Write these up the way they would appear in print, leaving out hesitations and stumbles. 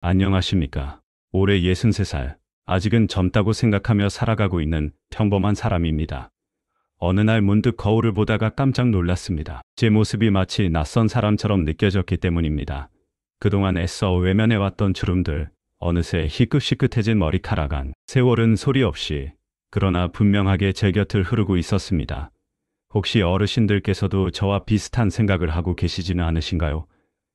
안녕하십니까. 올해 63살, 아직은 젊다고 생각하며 살아가고 있는 평범한 사람입니다. 어느 날 문득 거울을 보다가 깜짝 놀랐습니다. 제 모습이 마치 낯선 사람처럼 느껴졌기 때문입니다. 그동안 애써 외면해왔던 주름들, 어느새 희끗희끗해진 머리카락안, 세월은 소리 없이, 그러나 분명하게 제 곁을 흐르고 있었습니다. 혹시 어르신들께서도 저와 비슷한 생각을 하고 계시지는 않으신가요?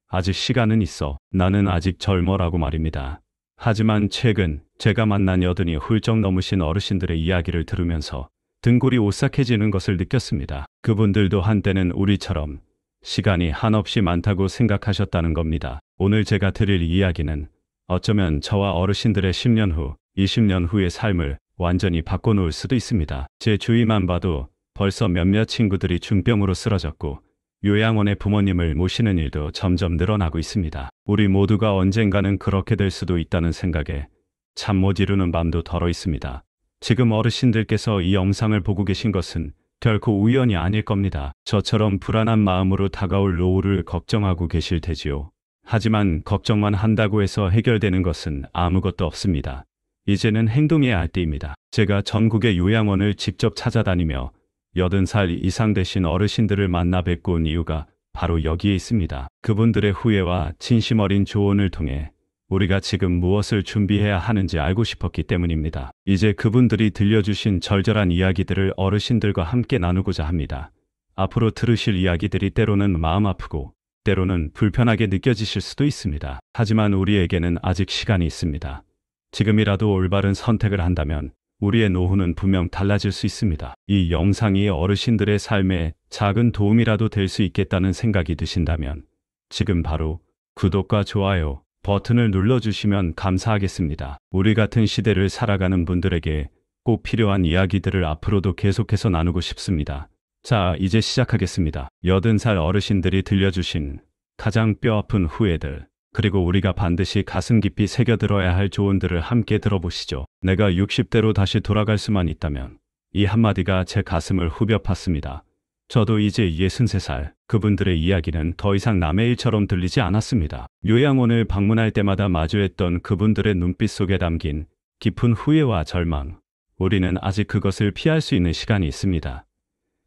아직 시간은 있어. 나는 아직 젊어라고 말입니다. 하지만 최근 제가 만난 여든이 훌쩍 넘으신 어르신들의 이야기를 들으면서 등골이 오싹해지는 것을 느꼈습니다. 그분들도 한때는 우리처럼 시간이 한없이 많다고 생각하셨다는 겁니다. 오늘 제가 드릴 이야기는 어쩌면 저와 어르신들의 10년 후, 20년 후의 삶을 완전히 바꿔놓을 수도 있습니다. 제 주위만 봐도 벌써 몇몇 친구들이 중병으로 쓰러졌고 요양원에 부모님을 모시는 일도 점점 늘어나고 있습니다. 우리 모두가 언젠가는 그렇게 될 수도 있다는 생각에 잠 못 이루는 밤도 덜어 있습니다. 지금 어르신들께서 이 영상을 보고 계신 것은 결코 우연이 아닐 겁니다. 저처럼 불안한 마음으로 다가올 노후를 걱정하고 계실 테지요. 하지만 걱정만 한다고 해서 해결되는 것은 아무것도 없습니다. 이제는 행동해야 할 때입니다. 제가 전국의 요양원을 직접 찾아다니며 80살 이상 되신 어르신들을 만나 뵙고 온 이유가 바로 여기에 있습니다. 그분들의 후회와 진심 어린 조언을 통해 우리가 지금 무엇을 준비해야 하는지 알고 싶었기 때문입니다. 이제 그분들이 들려주신 절절한 이야기들을 어르신들과 함께 나누고자 합니다. 앞으로 들으실 이야기들이 때로는 마음 아프고 때로는 불편하게 느껴지실 수도 있습니다. 하지만 우리에게는 아직 시간이 있습니다. 지금이라도 올바른 선택을 한다면 우리의 노후는 분명 달라질 수 있습니다. 이 영상이 어르신들의 삶에 작은 도움이라도 될 수 있겠다는 생각이 드신다면 지금 바로 구독과 좋아요 버튼을 눌러주시면 감사하겠습니다. 우리 같은 시대를 살아가는 분들에게 꼭 필요한 이야기들을 앞으로도 계속해서 나누고 싶습니다. 자, 이제 시작하겠습니다. 80살 어르신들이 들려주신 가장 뼈아픈 후회들, 그리고 우리가 반드시 가슴 깊이 새겨들어야 할 조언들을 함께 들어보시죠. 내가 60대로 다시 돌아갈 수만 있다면, 이 한마디가 제 가슴을 후벼 팠습니다. 저도 이제 63살, 그분들의 이야기는 더 이상 남의 일처럼 들리지 않았습니다. 요양원을 방문할 때마다 마주했던 그분들의 눈빛 속에 담긴 깊은 후회와 절망, 우리는 아직 그것을 피할 수 있는 시간이 있습니다.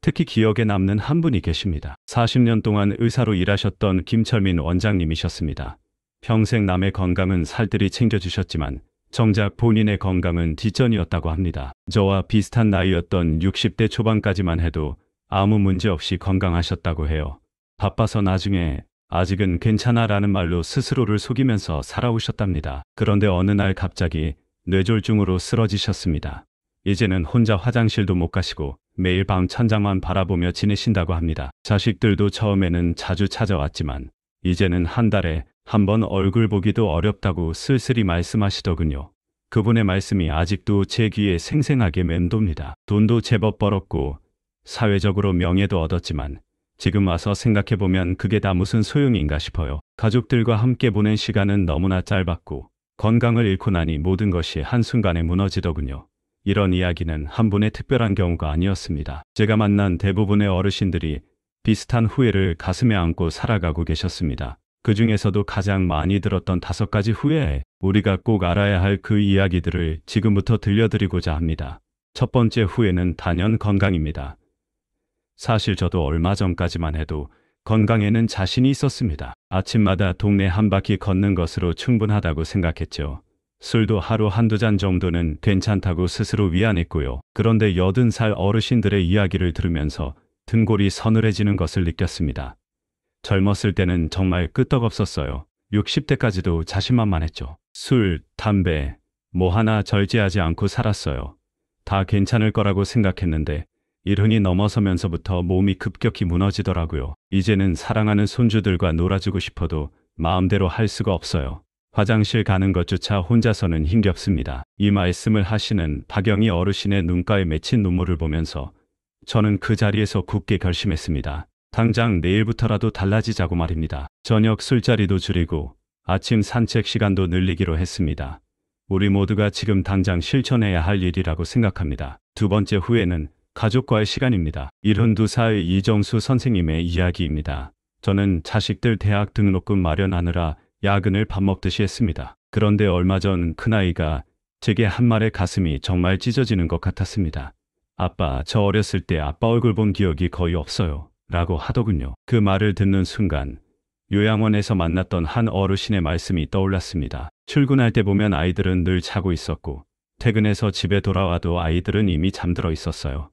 특히 기억에 남는 한 분이 계십니다. 40년 동안 의사로 일하셨던 김철민 원장님이셨습니다. 평생 남의 건강은 살뜰히 챙겨주셨지만 정작 본인의 건강은 뒷전이었다고 합니다. 저와 비슷한 나이였던 60대 초반까지만 해도 아무 문제 없이 건강하셨다고 해요. 바빠서 나중에 아직은 괜찮아라는 말로 스스로를 속이면서 살아오셨답니다. 그런데 어느 날 갑자기 뇌졸중으로 쓰러지셨습니다. 이제는 혼자 화장실도 못 가시고 매일 밤 천장만 바라보며 지내신다고 합니다. 자식들도 처음에는 자주 찾아왔지만 이제는 한 달에 한 번 얼굴 보기도 어렵다고 쓸쓸히 말씀하시더군요. 그분의 말씀이 아직도 제 귀에 생생하게 맴돕니다. 돈도 제법 벌었고 사회적으로 명예도 얻었지만 지금 와서 생각해보면 그게 다 무슨 소용인가 싶어요. 가족들과 함께 보낸 시간은 너무나 짧았고 건강을 잃고 나니 모든 것이 한순간에 무너지더군요. 이런 이야기는 한 분의 특별한 경우가 아니었습니다. 제가 만난 대부분의 어르신들이 비슷한 후회를 가슴에 안고 살아가고 계셨습니다. 그 중에서도 가장 많이 들었던 5가지 후회, 우리가 꼭 알아야 할 그 이야기들을 지금부터 들려드리고자 합니다. 첫 번째 후회는 단연 건강입니다. 사실 저도 얼마 전까지만 해도 건강에는 자신이 있었습니다. 아침마다 동네 한 바퀴 걷는 것으로 충분하다고 생각했죠. 술도 하루 한두 잔 정도는 괜찮다고 스스로 위안했고요. 그런데 80살 어르신들의 이야기를 들으면서 등골이 서늘해지는 것을 느꼈습니다. 젊었을 때는 정말 끄떡없었어요. 60대까지도 자신만만했죠. 술, 담배, 뭐 하나 절제하지 않고 살았어요. 다 괜찮을 거라고 생각했는데 일흔이 넘어서면서부터 몸이 급격히 무너지더라고요. 이제는 사랑하는 손주들과 놀아주고 싶어도 마음대로 할 수가 없어요. 화장실 가는 것조차 혼자서는 힘겹습니다. 이 말씀을 하시는 박영희 어르신의 눈가에 맺힌 눈물을 보면서 저는 그 자리에서 굳게 결심했습니다. 당장 내일부터라도 달라지자고 말입니다. 저녁 술자리도 줄이고 아침 산책 시간도 늘리기로 했습니다. 우리 모두가 지금 당장 실천해야 할 일이라고 생각합니다. 두 번째 후회는 가족과의 시간입니다. 72살 이정수 선생님의 이야기입니다. 저는 자식들 대학 등록금 마련하느라 야근을 밥 먹듯이 했습니다. 그런데 얼마 전 큰아이가 제게 한 말에 가슴이 정말 찢어지는 것 같았습니다. 아빠, 저 어렸을 때 아빠 얼굴 본 기억이 거의 없어요. 라고 하더군요. 그 말을 듣는 순간 요양원에서 만났던 한 어르신의 말씀이 떠올랐습니다. 출근할 때 보면 아이들은 늘 자고 있었고 퇴근해서 집에 돌아와도 아이들은 이미 잠들어 있었어요.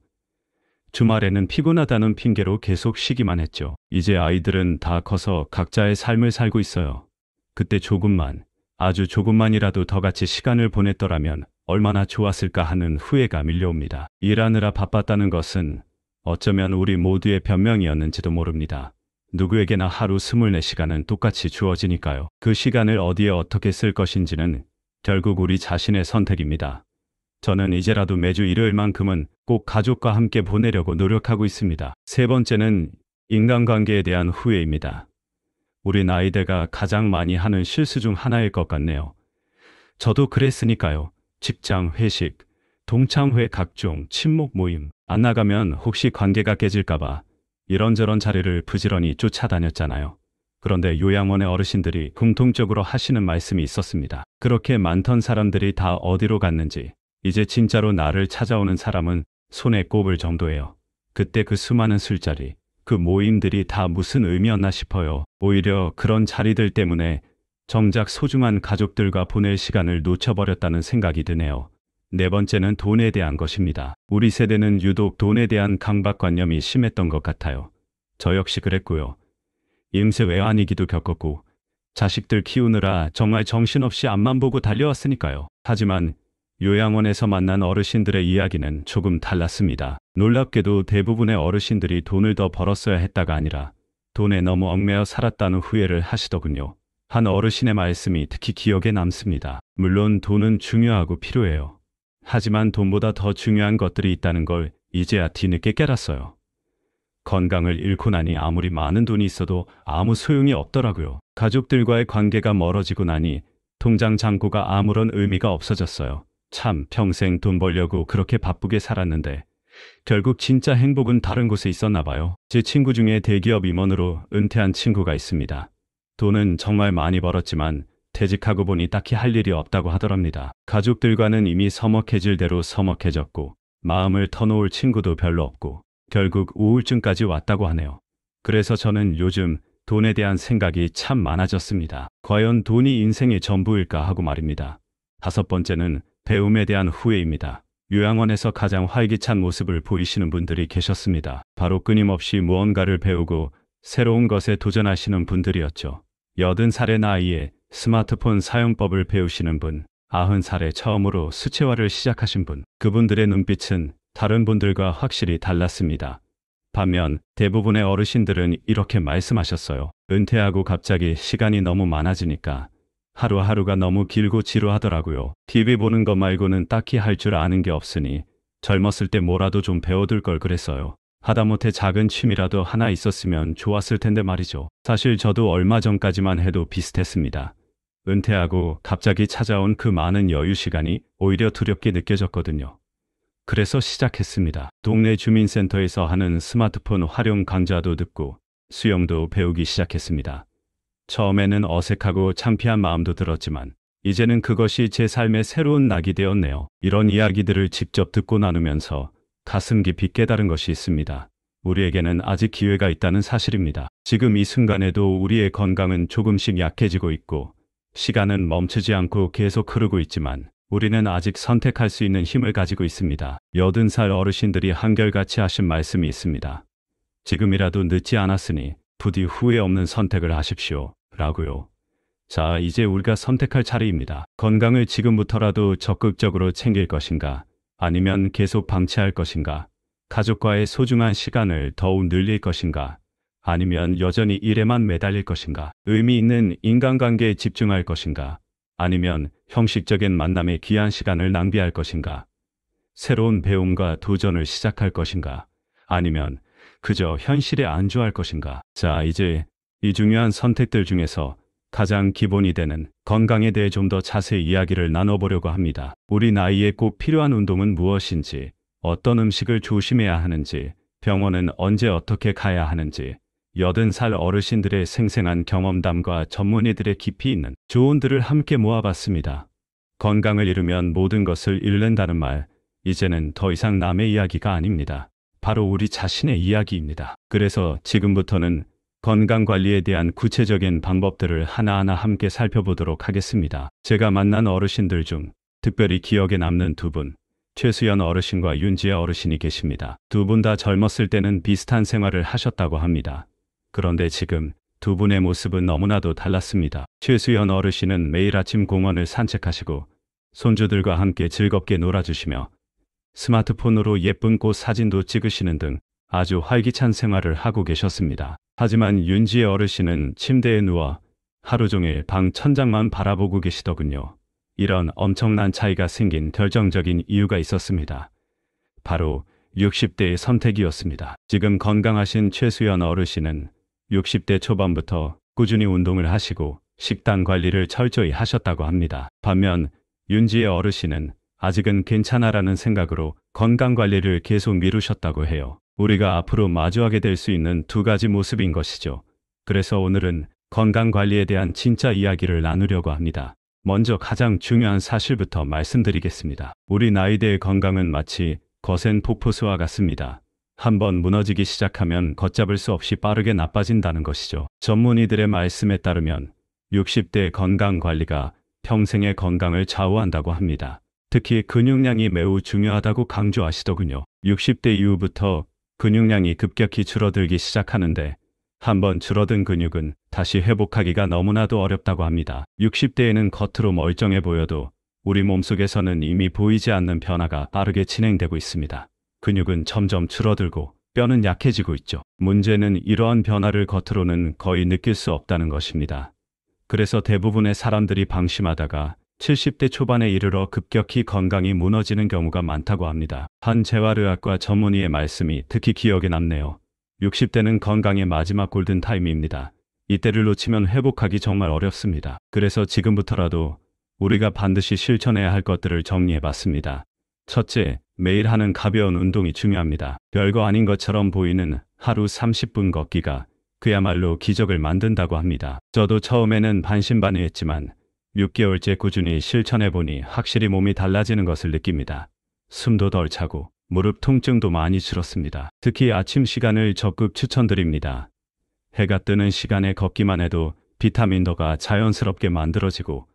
주말에는 피곤하다는 핑계로 계속 쉬기만 했죠. 이제 아이들은 다 커서 각자의 삶을 살고 있어요. 그때 조금만, 아주 조금만이라도 더 같이 시간을 보냈더라면 얼마나 좋았을까 하는 후회가 밀려옵니다. 일하느라 바빴다는 것은 어쩌면 우리 모두의 변명이었는지도 모릅니다. 누구에게나 하루 24시간은 똑같이 주어지니까요. 그 시간을 어디에 어떻게 쓸 것인지는 결국 우리 자신의 선택입니다. 저는 이제라도 매주 일요일만큼은 꼭 가족과 함께 보내려고 노력하고 있습니다. 세 번째는 인간관계에 대한 후회입니다. 우리 나이대가 가장 많이 하는 실수 중 하나일 것 같네요. 저도 그랬으니까요. 직장 회식, 동창회 각종 친목 모임, 안 나가면 혹시 관계가 깨질까봐 이런저런 자리를 부지런히 쫓아다녔잖아요. 그런데 요양원의 어르신들이 공통적으로 하시는 말씀이 있었습니다. 그렇게 많던 사람들이 다 어디로 갔는지, 이제 진짜로 나를 찾아오는 사람은 손에 꼽을 정도예요. 그때 그 수많은 술자리, 그 모임들이 다 무슨 의미였나 싶어요. 오히려 그런 자리들 때문에 정작 소중한 가족들과 보낼 시간을 놓쳐버렸다는 생각이 드네요. 네 번째는 돈에 대한 것입니다. 우리 세대는 유독 돈에 대한 강박관념이 심했던 것 같아요. 저 역시 그랬고요. 임세 외환위기도 겪었고 자식들 키우느라 정말 정신없이 앞만 보고 달려왔으니까요. 하지만 요양원에서 만난 어르신들의 이야기는 조금 달랐습니다. 놀랍게도 대부분의 어르신들이 돈을 더 벌었어야 했다가 아니라 돈에 너무 얽매여 살았다는 후회를 하시더군요. 한 어르신의 말씀이 특히 기억에 남습니다. 물론 돈은 중요하고 필요해요. 하지만 돈보다 더 중요한 것들이 있다는 걸 이제야 뒤늦게 깨달았어요. 건강을 잃고 나니 아무리 많은 돈이 있어도 아무 소용이 없더라고요. 가족들과의 관계가 멀어지고 나니 통장 잔고가 아무런 의미가 없어졌어요. 참, 평생 돈 벌려고 그렇게 바쁘게 살았는데 결국 진짜 행복은 다른 곳에 있었나 봐요. 제 친구 중에 대기업 임원으로 은퇴한 친구가 있습니다. 돈은 정말 많이 벌었지만 퇴직하고 보니 딱히 할 일이 없다고 하더랍니다. 가족들과는 이미 서먹해질 대로 서먹해졌고 마음을 터놓을 친구도 별로 없고 결국 우울증까지 왔다고 하네요. 그래서 저는 요즘 돈에 대한 생각이 참 많아졌습니다. 과연 돈이 인생의 전부일까 하고 말입니다. 다섯 번째는 배움에 대한 후회입니다. 요양원에서 가장 활기찬 모습을 보이시는 분들이 계셨습니다. 바로 끊임없이 무언가를 배우고 새로운 것에 도전하시는 분들이었죠. 80살의 나이에 스마트폰 사용법을 배우시는 분, 90살에 처음으로 수채화를 시작하신 분, 그분들의 눈빛은 다른 분들과 확실히 달랐습니다. 반면 대부분의 어르신들은 이렇게 말씀하셨어요. 은퇴하고 갑자기 시간이 너무 많아지니까 하루하루가 너무 길고 지루하더라고요. TV 보는 것 말고는 딱히 할 줄 아는 게 없으니 젊었을 때 뭐라도 좀 배워둘 걸 그랬어요. 하다못해 작은 취미라도 하나 있었으면 좋았을 텐데 말이죠. 사실 저도 얼마 전까지만 해도 비슷했습니다. 은퇴하고 갑자기 찾아온 그 많은 여유 시간이 오히려 두렵게 느껴졌거든요. 그래서 시작했습니다. 동네 주민센터에서 하는 스마트폰 활용 강좌도 듣고 수영도 배우기 시작했습니다. 처음에는 어색하고 창피한 마음도 들었지만 이제는 그것이 제 삶의 새로운 낙이 되었네요. 이런 이야기들을 직접 듣고 나누면서 가슴 깊이 깨달은 것이 있습니다. 우리에게는 아직 기회가 있다는 사실입니다. 지금 이 순간에도 우리의 건강은 조금씩 약해지고 있고 시간은 멈추지 않고 계속 흐르고 있지만 우리는 아직 선택할 수 있는 힘을 가지고 있습니다. 80살 어르신들이 한결같이 하신 말씀이 있습니다. 지금이라도 늦지 않았으니 부디 후회 없는 선택을 하십시오. 라고요. 자, 이제 우리가 선택할 차례입니다. 건강을 지금부터라도 적극적으로 챙길 것인가? 아니면 계속 방치할 것인가? 가족과의 소중한 시간을 더욱 늘릴 것인가? 아니면 여전히 일에만 매달릴 것인가? 의미 있는 인간관계에 집중할 것인가? 아니면 형식적인 만남에 귀한 시간을 낭비할 것인가? 새로운 배움과 도전을 시작할 것인가? 아니면 그저 현실에 안주할 것인가? 자, 이제 이 중요한 선택들 중에서 가장 기본이 되는 건강에 대해 좀 더 자세히 이야기를 나눠보려고 합니다. 우리 나이에 꼭 필요한 운동은 무엇인지, 어떤 음식을 조심해야 하는지, 병원은 언제 어떻게 가야 하는지, 80살 어르신들의 생생한 경험담과 전문의들의 깊이 있는 조언들을 함께 모아봤습니다. 건강을 잃으면 모든 것을 잃는다는 말, 이제는 더 이상 남의 이야기가 아닙니다. 바로 우리 자신의 이야기입니다. 그래서 지금부터는 건강관리에 대한 구체적인 방법들을 하나하나 함께 살펴보도록 하겠습니다. 제가 만난 어르신들 중 특별히 기억에 남는 두 분, 최수연 어르신과 윤지혜 어르신이 계십니다. 두 분 다 젊었을 때는 비슷한 생활을 하셨다고 합니다. 그런데 지금 두 분의 모습은 너무나도 달랐습니다. 최수연 어르신은 매일 아침 공원을 산책하시고 손주들과 함께 즐겁게 놀아주시며 스마트폰으로 예쁜 꽃 사진도 찍으시는 등 아주 활기찬 생활을 하고 계셨습니다. 하지만 윤지혜 어르신은 침대에 누워 하루 종일 방 천장만 바라보고 계시더군요. 이런 엄청난 차이가 생긴 결정적인 이유가 있었습니다. 바로 60대의 선택이었습니다. 지금 건강하신 최수연 어르신은 60대 초반부터 꾸준히 운동을 하시고 식단 관리를 철저히 하셨다고 합니다. 반면 윤지혜 어르신은 아직은 괜찮아라는 생각으로 건강관리를 계속 미루셨다고 해요. 우리가 앞으로 마주하게 될 수 있는 두 가지 모습인 것이죠. 그래서 오늘은 건강관리에 대한 진짜 이야기를 나누려고 합니다. 먼저 가장 중요한 사실부터 말씀드리겠습니다. 우리 나이대의 건강은 마치 거센 폭포수와 같습니다. 한번 무너지기 시작하면 걷잡을 수 없이 빠르게 나빠진다는 것이죠. 전문의들의 말씀에 따르면 60대 건강관리가 평생의 건강을 좌우한다고 합니다. 특히 근육량이 매우 중요하다고 강조하시더군요. 60대 이후부터 근육량이 급격히 줄어들기 시작하는데 한번 줄어든 근육은 다시 회복하기가 너무나도 어렵다고 합니다. 60대에는 겉으로 멀쩡해 보여도 우리 몸속에서는 이미 보이지 않는 변화가 빠르게 진행되고 있습니다. 근육은 점점 줄어들고 뼈는 약해지고 있죠. 문제는 이러한 변화를 겉으로는 거의 느낄 수 없다는 것입니다. 그래서 대부분의 사람들이 방심하다가 70대 초반에 이르러 급격히 건강이 무너지는 경우가 많다고 합니다. 한 재활의학과 전문의의 말씀이 특히 기억에 남네요. 60대는 건강의 마지막 골든타임입니다. 이때를 놓치면 회복하기 정말 어렵습니다. 그래서 지금부터라도 우리가 반드시 실천해야 할 것들을 정리해봤습니다. 첫째, 매일 하는 가벼운 운동이 중요합니다. 별거 아닌 것처럼 보이는 하루 30분 걷기가 그야말로 기적을 만든다고 합니다. 저도 처음에는 반신반의했지만 6개월째 꾸준히 실천해보니 확실히 몸이 달라지는 것을 느낍니다. 숨도 덜 차고 무릎 통증도 많이 줄었습니다. 특히 아침 시간을 적극 추천드립니다. 해가 뜨는 시간에 걷기만 해도 비타민도가 자연스럽게 만들어지고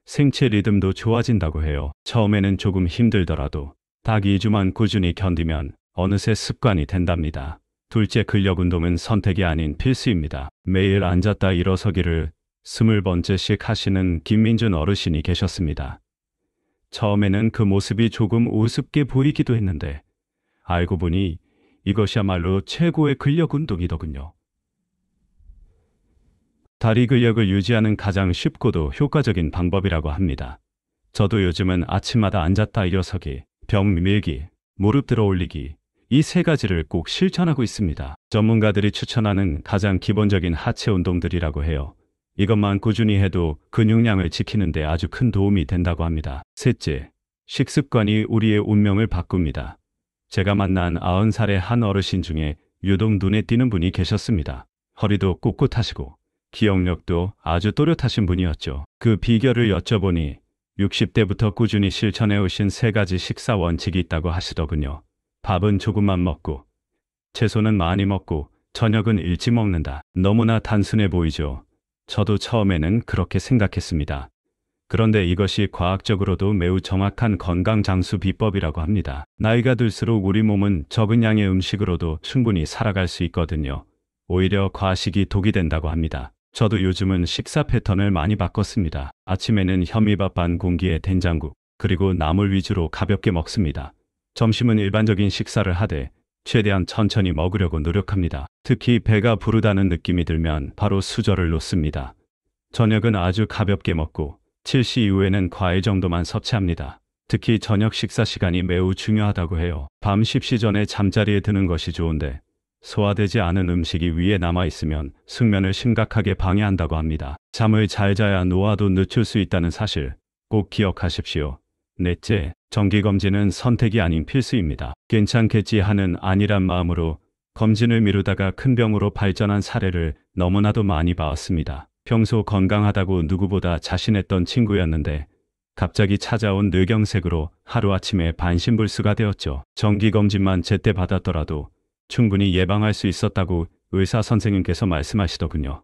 생체 리듬도 좋아진다고 해요. 처음에는 조금 힘들더라도 딱 2주만 꾸준히 견디면 어느새 습관이 된답니다. 둘째, 근력 운동은 선택이 아닌 필수입니다. 매일 앉았다 일어서기를 20번째씩 하시는 김민준 어르신이 계셨습니다. 처음에는 그 모습이 조금 우습게 보이기도 했는데 알고 보니 이것이야말로 최고의 근력 운동이더군요. 다리 근력을 유지하는 가장 쉽고도 효과적인 방법이라고 합니다. 저도 요즘은 아침마다 앉았다 일어서기, 벽 밀기, 무릎 들어 올리기, 이 세 가지를 꼭 실천하고 있습니다. 전문가들이 추천하는 가장 기본적인 하체 운동들이라고 해요. 이것만 꾸준히 해도 근육량을 지키는 데 아주 큰 도움이 된다고 합니다. 셋째, 식습관이 우리의 운명을 바꿉니다. 제가 만난 90살의 한 어르신 중에 유독 눈에 띄는 분이 계셨습니다. 허리도 꼿꼿하시고 기억력도 아주 또렷하신 분이었죠. 그 비결을 여쭤보니 60대부터 꾸준히 실천해 오신 세 가지 식사 원칙이 있다고 하시더군요. 밥은 조금만 먹고 채소는 많이 먹고 저녁은 일찍 먹는다. 너무나 단순해 보이죠. 저도 처음에는 그렇게 생각했습니다. 그런데 이것이 과학적으로도 매우 정확한 건강 장수 비법이라고 합니다. 나이가 들수록 우리 몸은 적은 양의 음식으로도 충분히 살아갈 수 있거든요. 오히려 과식이 독이 된다고 합니다. 저도 요즘은 식사 패턴을 많이 바꿨습니다. 아침에는 현미밥 반 공기에 된장국, 그리고 나물 위주로 가볍게 먹습니다. 점심은 일반적인 식사를 하되 최대한 천천히 먹으려고 노력합니다. 특히 배가 부르다는 느낌이 들면 바로 수저를 놓습니다. 저녁은 아주 가볍게 먹고 7시 이후에는 과일 정도만 섭취합니다. 특히 저녁 식사 시간이 매우 중요하다고 해요. 밤 10시 전에 잠자리에 드는 것이 좋은데 소화되지 않은 음식이 위에 남아있으면 숙면을 심각하게 방해한다고 합니다. 잠을 잘 자야 노화도 늦출 수 있다는 사실 꼭 기억하십시오. 넷째, 정기검진은 선택이 아닌 필수입니다. 괜찮겠지 하는 안일한 마음으로 검진을 미루다가 큰 병으로 발전한 사례를 너무나도 많이 봐왔습니다. 평소 건강하다고 누구보다 자신했던 친구였는데 갑자기 찾아온 뇌경색으로 하루아침에 반신불수가 되었죠. 정기검진만 제때 받았더라도 충분히 예방할 수 있었다고 의사 선생님께서 말씀하시더군요.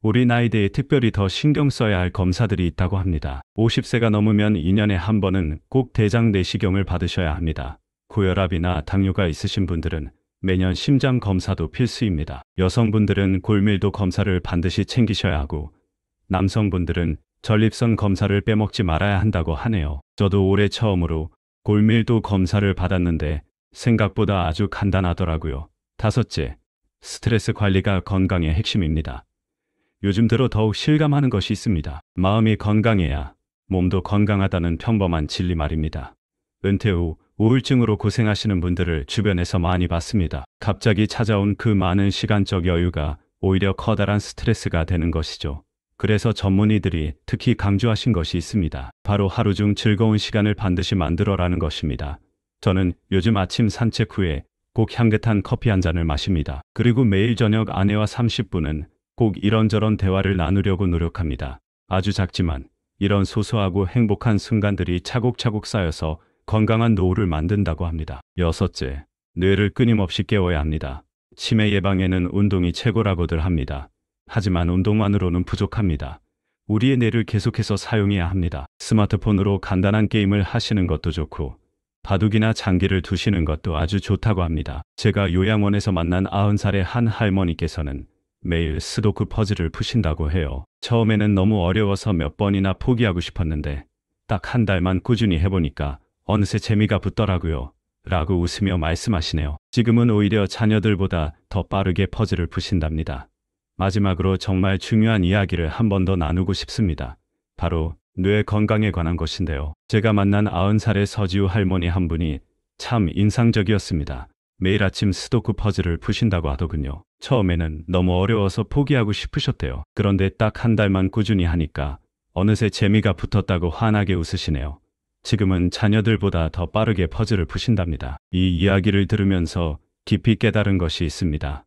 우리 나이대에 특별히 더 신경 써야 할 검사들이 있다고 합니다. 50세가 넘으면 2년에 한 번은 꼭 대장 내시경을 받으셔야 합니다. 고혈압이나 당뇨가 있으신 분들은 매년 심장 검사도 필수입니다. 여성분들은 골밀도 검사를 반드시 챙기셔야 하고 남성분들은 전립선 검사를 빼먹지 말아야 한다고 하네요. 저도 올해 처음으로 골밀도 검사를 받았는데 생각보다 아주 간단하더라고요. 다섯째, 스트레스 관리가 건강의 핵심입니다. 요즘 들어 더욱 실감하는 것이 있습니다. 마음이 건강해야 몸도 건강하다는 평범한 진리 말입니다. 은퇴 후 우울증으로 고생하시는 분들을 주변에서 많이 봤습니다. 갑자기 찾아온 그 많은 시간적 여유가 오히려 커다란 스트레스가 되는 것이죠. 그래서 전문의들이 특히 강조하신 것이 있습니다. 바로 하루 중 즐거운 시간을 반드시 만들어라는 것입니다. 저는 요즘 아침 산책 후에 꼭 향긋한 커피 한 잔을 마십니다. 그리고 매일 저녁 아내와 30분은 꼭 이런저런 대화를 나누려고 노력합니다. 아주 작지만 이런 소소하고 행복한 순간들이 차곡차곡 쌓여서 건강한 노후를 만든다고 합니다. 여섯째, 뇌를 끊임없이 깨워야 합니다. 치매 예방에는 운동이 최고라고들 합니다. 하지만 운동만으로는 부족합니다. 우리의 뇌를 계속해서 사용해야 합니다. 스마트폰으로 간단한 게임을 하시는 것도 좋고 바둑이나 장기를 두시는 것도 아주 좋다고 합니다. 제가 요양원에서 만난 90살의 한 할머니께서는 매일 스도쿠 퍼즐을 푸신다고 해요. 처음에는 너무 어려워서 몇 번이나 포기하고 싶었는데 딱 한 달만 꾸준히 해보니까 어느새 재미가 붙더라고요. 라고 웃으며 말씀하시네요. 지금은 오히려 자녀들보다 더 빠르게 퍼즐을 푸신답니다. 마지막으로 정말 중요한 이야기를 한 번 더 나누고 싶습니다. 바로 뇌 건강에 관한 것인데요. 제가 만난 90살의 서지우 할머니 한 분이 참 인상적이었습니다. 매일 아침 스도쿠 퍼즐을 푸신다고 하더군요. 처음에는 너무 어려워서 포기하고 싶으셨대요. 그런데 딱 한 달만 꾸준히 하니까 어느새 재미가 붙었다고 환하게 웃으시네요. 지금은 자녀들보다 더 빠르게 퍼즐을 푸신답니다. 이 이야기를 들으면서 깊이 깨달은 것이 있습니다.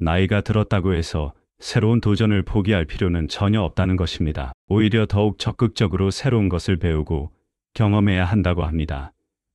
나이가 들었다고 해서 새로운 도전을 포기할 필요는 전혀 없다는 것입니다. 오히려 더욱 적극적으로 새로운 것을 배우고 경험해야 한다고 합니다.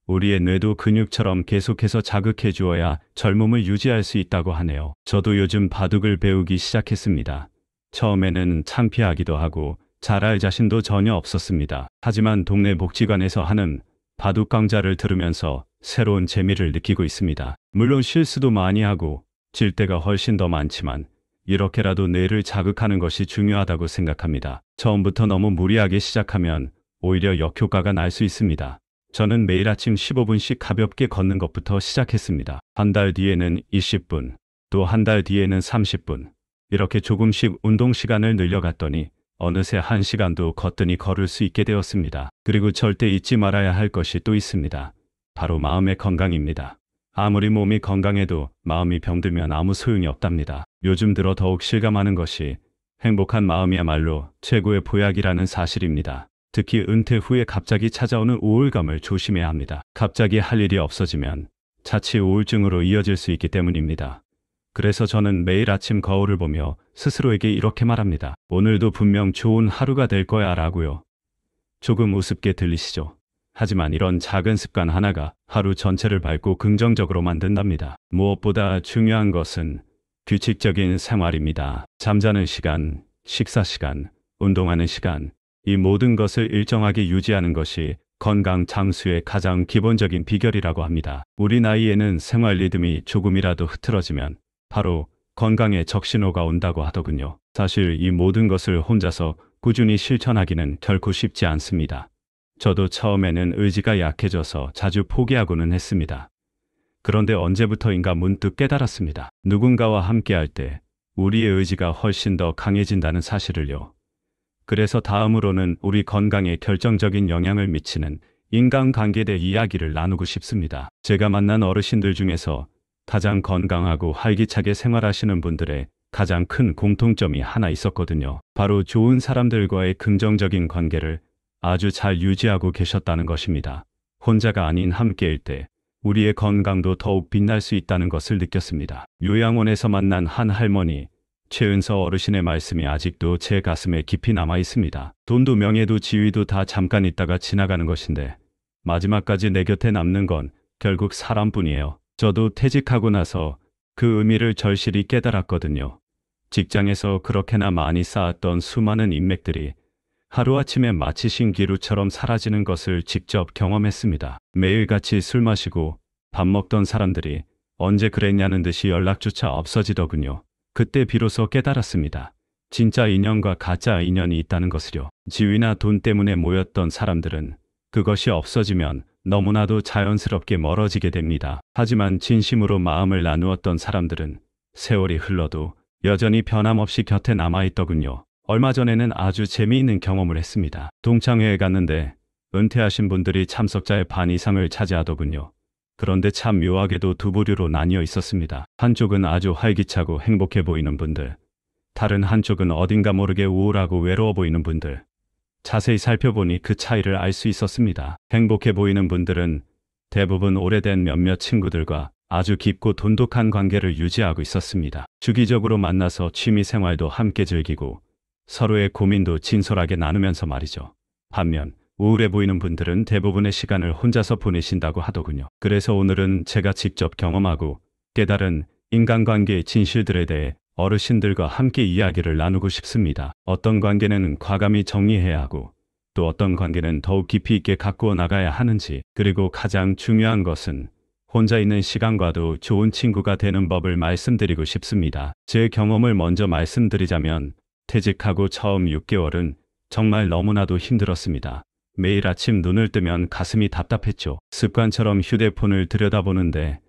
우리의 뇌도 근육처럼 계속해서 자극해 주어야 젊음을 유지할 수 있다고 하네요. 저도 요즘 바둑을 배우기 시작했습니다. 처음에는 창피하기도 하고 잘할 자신도 전혀 없었습니다. 하지만 동네 복지관에서 하는 바둑 강좌를 들으면서 새로운 재미를 느끼고 있습니다. 물론 실수도 많이 하고 질 때가 훨씬 더 많지만 이렇게라도 뇌를 자극하는 것이 중요하다고 생각합니다. 처음부터 너무 무리하게 시작하면 오히려 역효과가 날 수 있습니다. 저는 매일 아침 15분씩 가볍게 걷는 것부터 시작했습니다. 한 달 뒤에는 20분, 또 한 달 뒤에는 30분. 이렇게 조금씩 운동 시간을 늘려갔더니 어느새 1시간도 거뜬히 걸을 수 있게 되었습니다. 그리고 절대 잊지 말아야 할 것이 또 있습니다. 바로 마음의 건강입니다. 아무리 몸이 건강해도 마음이 병들면 아무 소용이 없답니다. 요즘 들어 더욱 실감하는 것이 행복한 마음이야말로 최고의 보약이라는 사실입니다. 특히 은퇴 후에 갑자기 찾아오는 우울감을 조심해야 합니다. 갑자기 할 일이 없어지면 자칫 우울증으로 이어질 수 있기 때문입니다. 그래서 저는 매일 아침 거울을 보며 스스로에게 이렇게 말합니다. 오늘도 분명 좋은 하루가 될 거야 라고요. 조금 우습게 들리시죠? 하지만 이런 작은 습관 하나가 하루 전체를 밝고 긍정적으로 만든답니다. 무엇보다 중요한 것은 규칙적인 생활입니다. 잠자는 시간, 식사 시간, 운동하는 시간, 이 모든 것을 일정하게 유지하는 것이 건강 장수의 가장 기본적인 비결이라고 합니다. 우리 나이에는 생활 리듬이 조금이라도 흐트러지면 바로 건강에 적신호가 온다고 하더군요. 사실 이 모든 것을 혼자서 꾸준히 실천하기는 결코 쉽지 않습니다. 저도 처음에는 의지가 약해져서 자주 포기하고는 했습니다. 그런데 언제부터인가 문득 깨달았습니다. 누군가와 함께할 때 우리의 의지가 훨씬 더 강해진다는 사실을요. 그래서 다음으로는 우리 건강에 결정적인 영향을 미치는 인간관계에 대해 이야기를 나누고 싶습니다. 제가 만난 어르신들 중에서 가장 건강하고 활기차게 생활하시는 분들의 가장 큰 공통점이 하나 있었거든요. 바로 좋은 사람들과의 긍정적인 관계를 아주 잘 유지하고 계셨다는 것입니다. 혼자가 아닌 함께일 때 우리의 건강도 더욱 빛날 수 있다는 것을 느꼈습니다. 요양원에서 만난 한 할머니, 최은서 어르신의 말씀이 아직도 제 가슴에 깊이 남아 있습니다. 돈도 명예도 지위도 다 잠깐 있다가 지나가는 것인데 마지막까지 내 곁에 남는 건 결국 사람뿐이에요. 저도 퇴직하고 나서 그 의미를 절실히 깨달았거든요. 직장에서 그렇게나 많이 쌓았던 수많은 인맥들이 하루아침에 마치 신기루처럼 사라지는 것을 직접 경험했습니다. 매일같이 술 마시고 밥 먹던 사람들이 언제 그랬냐는 듯이 연락조차 없어지더군요. 그때 비로소 깨달았습니다. 진짜 인연과 가짜 인연이 있다는 것을요. 지위나 돈 때문에 모였던 사람들은 그것이 없어지면 너무나도 자연스럽게 멀어지게 됩니다. 하지만 진심으로 마음을 나누었던 사람들은 세월이 흘러도 여전히 변함없이 곁에 남아있더군요. 얼마 전에는 아주 재미있는 경험을 했습니다. 동창회에 갔는데 은퇴하신 분들이 참석자의 반 이상을 차지하더군요. 그런데 참 묘하게도 두 부류로 나뉘어 있었습니다. 한쪽은 아주 활기차고 행복해 보이는 분들, 다른 한쪽은 어딘가 모르게 우울하고 외로워 보이는 분들. 자세히 살펴보니 그 차이를 알 수 있었습니다. 행복해 보이는 분들은 대부분 오래된 몇몇 친구들과 아주 깊고 돈독한 관계를 유지하고 있었습니다. 주기적으로 만나서 취미 생활도 함께 즐기고 서로의 고민도 진솔하게 나누면서 말이죠. 반면 우울해 보이는 분들은 대부분의 시간을 혼자서 보내신다고 하더군요. 그래서 오늘은 제가 직접 경험하고 깨달은 인간관계의 진실들에 대해 어르신들과 함께 이야기를 나누고 싶습니다. 어떤 관계는 과감히 정리해야 하고 또 어떤 관계는 더욱 깊이 있게 가꾸어 나가야 하는지, 그리고 가장 중요한 것은 혼자 있는 시간과도 좋은 친구가 되는 법을 말씀드리고 싶습니다. 제 경험을 먼저 말씀드리자면 퇴직하고 처음 6개월은 정말 너무나도 힘들었습니다. 매일 아침 눈을 뜨면 가슴이 답답했죠. 습관처럼 휴대폰을 들여다보는데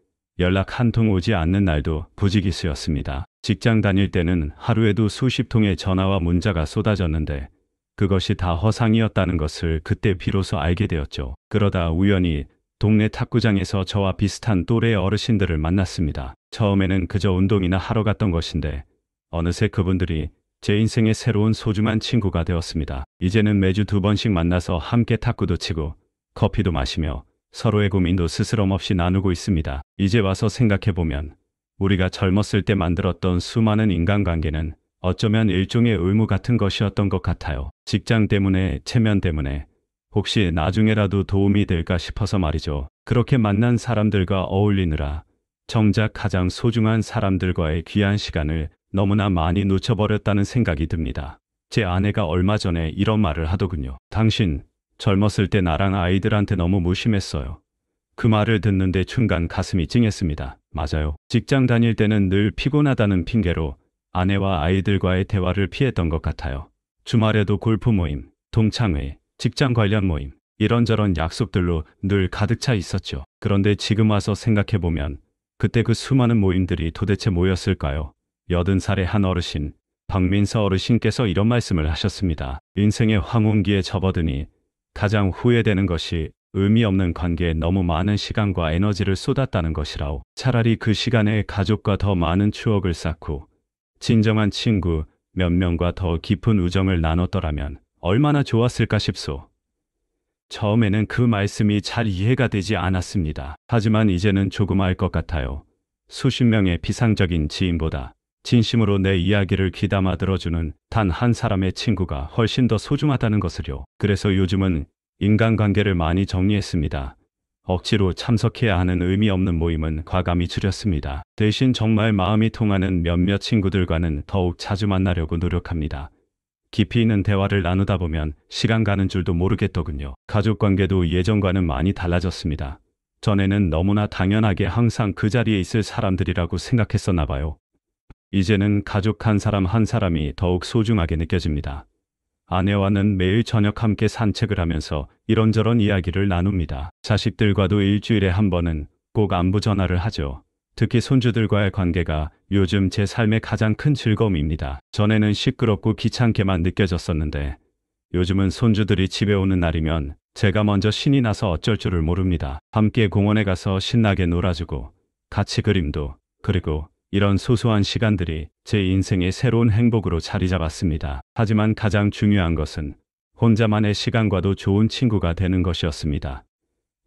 연락 한 통 오지 않는 날도 부지기수였습니다. 직장 다닐 때는 하루에도 수십 통의 전화와 문자가 쏟아졌는데 그것이 다 허상이었다는 것을 그때 비로소 알게 되었죠. 그러다 우연히 동네 탁구장에서 저와 비슷한 또래의 어르신들을 만났습니다. 처음에는 그저 운동이나 하러 갔던 것인데 어느새 그분들이 제 인생의 새로운 소중한 친구가 되었습니다. 이제는 매주 2번씩 만나서 함께 탁구도 치고 커피도 마시며 서로의 고민도 스스럼 없이 나누고 있습니다. 이제 와서 생각해보면 우리가 젊었을 때 만들었던 수많은 인간관계는 어쩌면 일종의 의무 같은 것이었던 것 같아요. 직장 때문에, 체면 때문에, 혹시 나중에라도 도움이 될까 싶어서 말이죠. 그렇게 만난 사람들과 어울리느라 정작 가장 소중한 사람들과의 귀한 시간을 너무나 많이 놓쳐버렸다는 생각이 듭니다. 제 아내가 얼마 전에 이런 말을 하더군요. 당신 젊었을 때 나랑 아이들한테 너무 무심했어요. 그 말을 듣는데 순간 가슴이 찡했습니다. 맞아요. 직장 다닐 때는 늘 피곤하다는 핑계로 아내와 아이들과의 대화를 피했던 것 같아요. 주말에도 골프 모임, 동창회, 직장 관련 모임, 이런저런 약속들로 늘 가득 차 있었죠. 그런데 지금 와서 생각해보면 그때 그 수많은 모임들이 도대체 뭐였을까요? 80살의 한 어르신, 박민서 어르신께서 이런 말씀을 하셨습니다. 인생의 황혼기에 접어드니 가장 후회되는 것이 의미 없는 관계에 너무 많은 시간과 에너지를 쏟았다는 것이라오. 차라리 그 시간에 가족과 더 많은 추억을 쌓고 진정한 친구 몇 명과 더 깊은 우정을 나눴더라면 얼마나 좋았을까 싶소. 처음에는 그 말씀이 잘 이해가 되지 않았습니다. 하지만 이제는 조금 알 것 같아요. 수십 명의 비상적인 지인보다 진심으로 내 이야기를 귀담아 들어주는 단 한 사람의 친구가 훨씬 더 소중하다는 것을요. 그래서 요즘은 인간관계를 많이 정리했습니다. 억지로 참석해야 하는 의미 없는 모임은 과감히 줄였습니다. 대신 정말 마음이 통하는 몇몇 친구들과는 더욱 자주 만나려고 노력합니다. 깊이 있는 대화를 나누다 보면 시간 가는 줄도 모르겠더군요. 가족관계도 예전과는 많이 달라졌습니다. 전에는 너무나 당연하게 항상 그 자리에 있을 사람들이라고 생각했었나 봐요. 이제는 가족 한 사람 한 사람이 더욱 소중하게 느껴집니다. 아내와는 매일 저녁 함께 산책을 하면서 이런저런 이야기를 나눕니다. 자식들과도 일주일에 한 번은 꼭 안부 전화를 하죠. 특히 손주들과의 관계가 요즘 제 삶의 가장 큰 즐거움입니다. 전에는 시끄럽고 귀찮게만 느껴졌었는데 요즘은 손주들이 집에 오는 날이면 제가 먼저 신이 나서 어쩔 줄을 모릅니다. 함께 공원에 가서 신나게 놀아주고 같이 그림도 그리고 이런 소소한 시간들이 제 인생의 새로운 행복으로 자리 잡았습니다. 하지만 가장 중요한 것은 혼자만의 시간과도 좋은 친구가 되는 것이었습니다.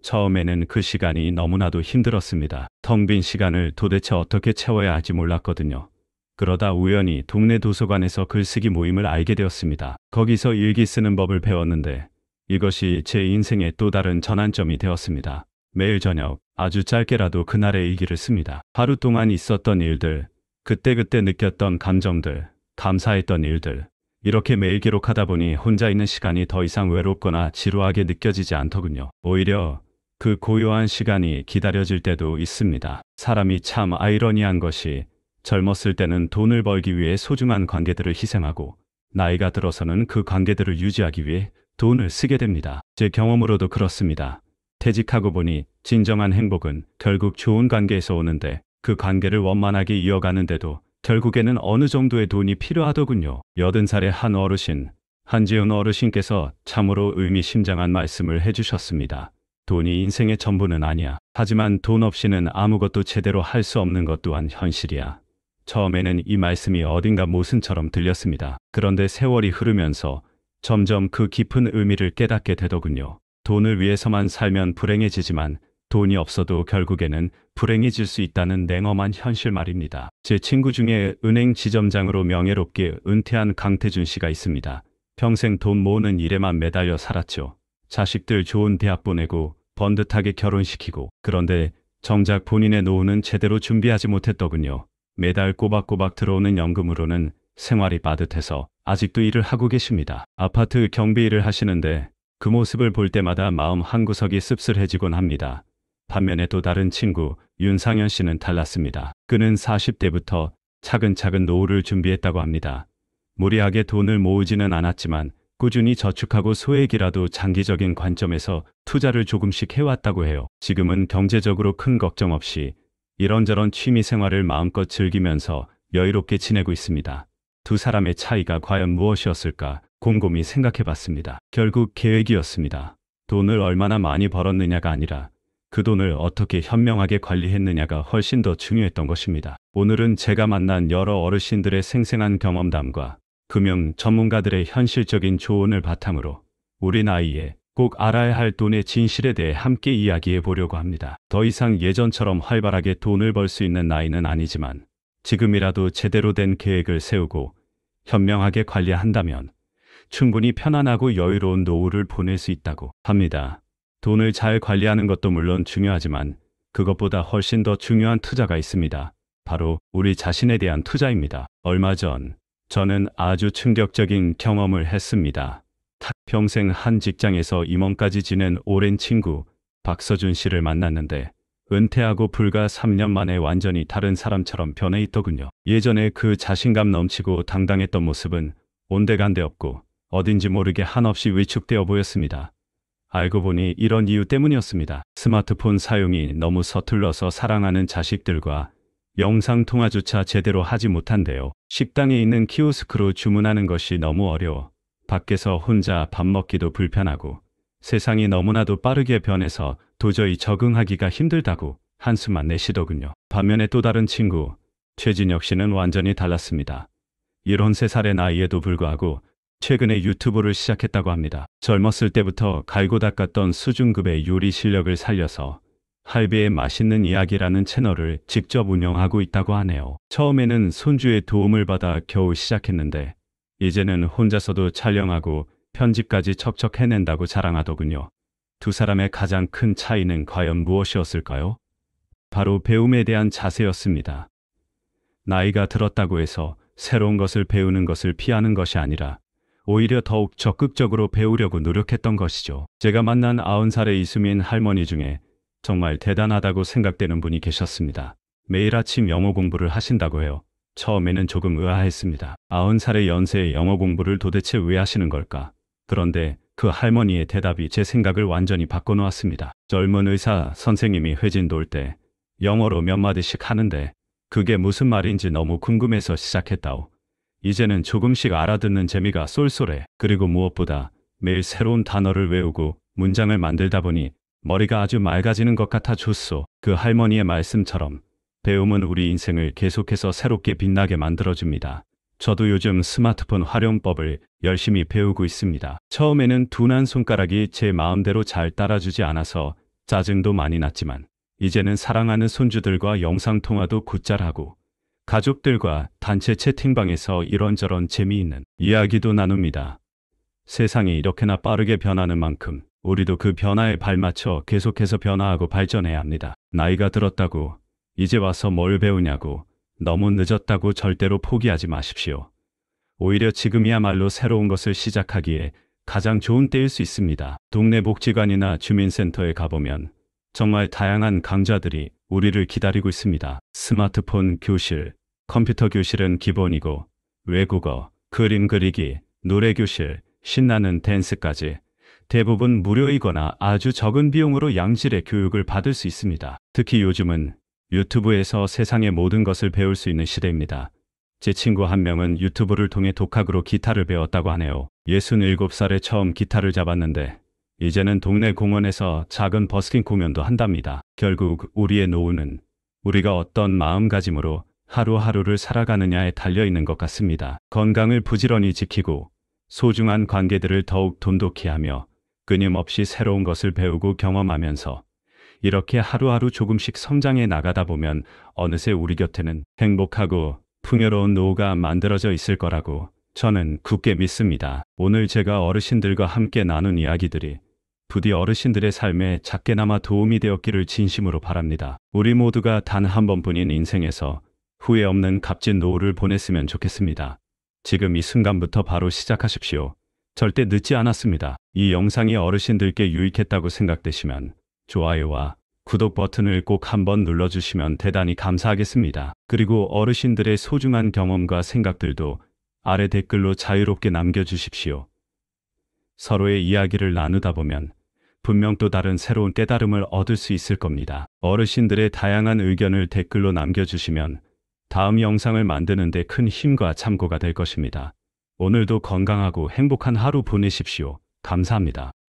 처음에는 그 시간이 너무나도 힘들었습니다. 텅 빈 시간을 도대체 어떻게 채워야 할지 몰랐거든요. 그러다 우연히 동네 도서관에서 글쓰기 모임을 알게 되었습니다. 거기서 일기 쓰는 법을 배웠는데 이것이 제 인생의 또 다른 전환점이 되었습니다. 매일 저녁 아주 짧게라도 그날의 일기를 씁니다. 하루 동안 있었던 일들, 그때그때 느꼈던 감정들, 감사했던 일들, 이렇게 매일 기록하다 보니 혼자 있는 시간이 더 이상 외롭거나 지루하게 느껴지지 않더군요. 오히려 그 고요한 시간이 기다려질 때도 있습니다. 사람이 참 아이러니한 것이 젊었을 때는 돈을 벌기 위해 소중한 관계들을 희생하고 나이가 들어서는 그 관계들을 유지하기 위해 돈을 쓰게 됩니다. 제 경험으로도 그렇습니다. 퇴직하고 보니 진정한 행복은 결국 좋은 관계에서 오는데 그 관계를 원만하게 이어가는데도 결국에는 어느 정도의 돈이 필요하더군요. 80살의 한 어르신, 한지은 어르신께서 참으로 의미심장한 말씀을 해주셨습니다. 돈이 인생의 전부는 아니야. 하지만 돈 없이는 아무것도 제대로 할 수 없는 것 또한 현실이야. 처음에는 이 말씀이 어딘가 모순처럼 들렸습니다. 그런데 세월이 흐르면서 점점 그 깊은 의미를 깨닫게 되더군요. 돈을 위해서만 살면 불행해지지만 돈이 없어도 결국에는 불행해질 수 있다는 냉엄한 현실 말입니다. 제 친구 중에 은행 지점장으로 명예롭게 은퇴한 강태준 씨가 있습니다. 평생 돈 모으는 일에만 매달려 살았죠. 자식들 좋은 대학 보내고 번듯하게 결혼시키고, 그런데 정작 본인의 노후는 제대로 준비하지 못했더군요. 매달 꼬박꼬박 들어오는 연금으로는 생활이 빠듯해서 아직도 일을 하고 계십니다. 아파트 경비 일을 하시는데 그 모습을 볼 때마다 마음 한구석이 씁쓸해지곤 합니다. 반면에 또 다른 친구 윤상현 씨는 달랐습니다. 그는 40대부터 차근차근 노후를 준비했다고 합니다. 무리하게 돈을 모으지는 않았지만 꾸준히 저축하고 소액이라도 장기적인 관점에서 투자를 조금씩 해왔다고 해요. 지금은 경제적으로 큰 걱정 없이 이런저런 취미 생활을 마음껏 즐기면서 여유롭게 지내고 있습니다. 두 사람의 차이가 과연 무엇이었을까 곰곰이 생각해봤습니다. 결국 계획이었습니다. 돈을 얼마나 많이 벌었느냐가 아니라 그 돈을 어떻게 현명하게 관리했느냐가 훨씬 더 중요했던 것입니다. 오늘은 제가 만난 여러 어르신들의 생생한 경험담과 금융 전문가들의 현실적인 조언을 바탕으로 우리 나이에 꼭 알아야 할 돈의 진실에 대해 함께 이야기해 보려고 합니다. 더 이상 예전처럼 활발하게 돈을 벌 수 있는 나이는 아니지만 지금이라도 제대로 된 계획을 세우고 현명하게 관리한다면 충분히 편안하고 여유로운 노후를 보낼 수 있다고 합니다. 돈을 잘 관리하는 것도 물론 중요하지만 그것보다 훨씬 더 중요한 투자가 있습니다. 바로 우리 자신에 대한 투자입니다. 얼마 전 저는 아주 충격적인 경험을 했습니다. 평생 한 직장에서 임원까지 지낸 오랜 친구 박서준 씨를 만났는데 은퇴하고 불과 3년 만에 완전히 다른 사람처럼 변해 있더군요. 예전에 그 자신감 넘치고 당당했던 모습은 온데간데 없고 어딘지 모르게 한없이 위축되어 보였습니다. 알고 보니 이런 이유 때문이었습니다. 스마트폰 사용이 너무 서툴러서 사랑하는 자식들과 영상통화조차 제대로 하지 못한대요. 식당에 있는 키오스크로 주문하는 것이 너무 어려워 밖에서 혼자 밥 먹기도 불편하고 세상이 너무나도 빠르게 변해서 도저히 적응하기가 힘들다고 한숨만 내쉬더군요. 반면에 또 다른 친구 최진혁 씨는 완전히 달랐습니다. 73살의 나이에도 불구하고 최근에 유튜브를 시작했다고 합니다. 젊었을 때부터 갈고 닦았던 수준급의 요리 실력을 살려서 할배의 맛있는 이야기라는 채널을 직접 운영하고 있다고 하네요. 처음에는 손주의 도움을 받아 겨우 시작했는데 이제는 혼자서도 촬영하고 편집까지 척척 해낸다고 자랑하더군요. 두 사람의 가장 큰 차이는 과연 무엇이었을까요? 바로 배움에 대한 자세였습니다. 나이가 들었다고 해서 새로운 것을 배우는 것을 피하는 것이 아니라 오히려 더욱 적극적으로 배우려고 노력했던 것이죠. 제가 만난 90살의 이수민 할머니 중에 정말 대단하다고 생각되는 분이 계셨습니다. 매일 아침 영어 공부를 하신다고 해요. 처음에는 조금 의아했습니다. 90살의 연세에 영어 공부를 도대체 왜 하시는 걸까? 그런데 그 할머니의 대답이 제 생각을 완전히 바꿔놓았습니다. 젊은 의사 선생님이 회진 돌 때 영어로 몇 마디씩 하는데 그게 무슨 말인지 너무 궁금해서 시작했다오. 이제는 조금씩 알아듣는 재미가 쏠쏠해. 그리고 무엇보다 매일 새로운 단어를 외우고 문장을 만들다 보니 머리가 아주 맑아지는 것 같아 좋소. 그 할머니의 말씀처럼 배움은 우리 인생을 계속해서 새롭게 빛나게 만들어줍니다. 저도 요즘 스마트폰 활용법을 열심히 배우고 있습니다. 처음에는 둔한 손가락이 제 마음대로 잘 따라주지 않아서 짜증도 많이 났지만 이제는 사랑하는 손주들과 영상통화도 곧잘 하고 가족들과 단체 채팅방에서 이런저런 재미있는 이야기도 나눕니다. 세상이 이렇게나 빠르게 변하는 만큼 우리도 그 변화에 발맞춰 계속해서 변화하고 발전해야 합니다. 나이가 들었다고 이제 와서 뭘 배우냐고 너무 늦었다고 절대로 포기하지 마십시오. 오히려 지금이야말로 새로운 것을 시작하기에 가장 좋은 때일 수 있습니다. 동네 복지관이나 주민센터에 가보면 정말 다양한 강좌들이 우리를 기다리고 있습니다. 스마트폰 교실, 컴퓨터 교실은 기본이고 외국어, 그림 그리기, 노래 교실, 신나는 댄스까지 대부분 무료이거나 아주 적은 비용으로 양질의 교육을 받을 수 있습니다. 특히 요즘은 유튜브에서 세상의 모든 것을 배울 수 있는 시대입니다. 제 친구 한 명은 유튜브를 통해 독학으로 기타를 배웠다고 하네요. 67살에 처음 기타를 잡았는데 이제는 동네 공원에서 작은 버스킹 공연도 한답니다. 결국 우리의 노후는 우리가 어떤 마음가짐으로 하루하루를 살아가느냐에 달려 있는 것 같습니다. 건강을 부지런히 지키고 소중한 관계들을 더욱 돈독히 하며 끊임없이 새로운 것을 배우고 경험하면서 이렇게 하루하루 조금씩 성장해 나가다 보면 어느새 우리 곁에는 행복하고 풍요로운 노후가 만들어져 있을 거라고 저는 굳게 믿습니다. 오늘 제가 어르신들과 함께 나눈 이야기들이 부디 어르신들의 삶에 작게나마 도움이 되었기를 진심으로 바랍니다. 우리 모두가 단 한 번뿐인 인생에서 후회 없는 값진 노후를 보냈으면 좋겠습니다. 지금 이 순간부터 바로 시작하십시오. 절대 늦지 않았습니다. 이 영상이 어르신들께 유익했다고 생각되시면 좋아요와 구독 버튼을 꼭 한번 눌러주시면 대단히 감사하겠습니다. 그리고 어르신들의 소중한 경험과 생각들도 아래 댓글로 자유롭게 남겨주십시오. 서로의 이야기를 나누다 보면 분명 또 다른 새로운 깨달음을 얻을 수 있을 겁니다. 어르신들의 다양한 의견을 댓글로 남겨주시면 다음 영상을 만드는 데 큰 힘과 참고가 될 것입니다. 오늘도 건강하고 행복한 하루 보내십시오. 감사합니다.